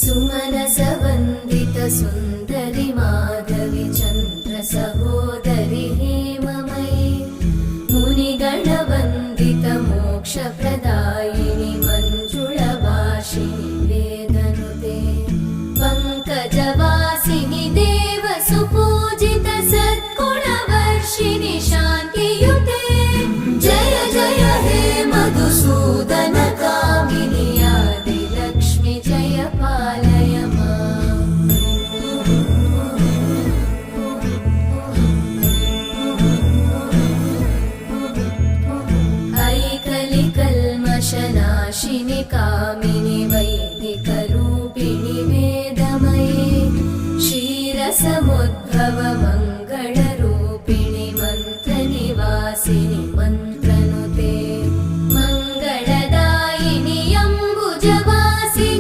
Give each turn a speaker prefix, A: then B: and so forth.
A: सुमनसवन्दित सुन्दरि माधवि चन्द्र सहोदरि हेममयि मुनिगणवन्दित मोक्षप्रदायिनि मञ्जुळभाषिणि वेदनुते पङ्कजवासिनि देव सुपूजित सद्गुणवर्षिणि शान्तियुते जय जय हे मधुसूदन कामिनि आदिलक्ष्मि जय पालय माम्। ऐकलिकल्मषनाशिनि कामिनि वै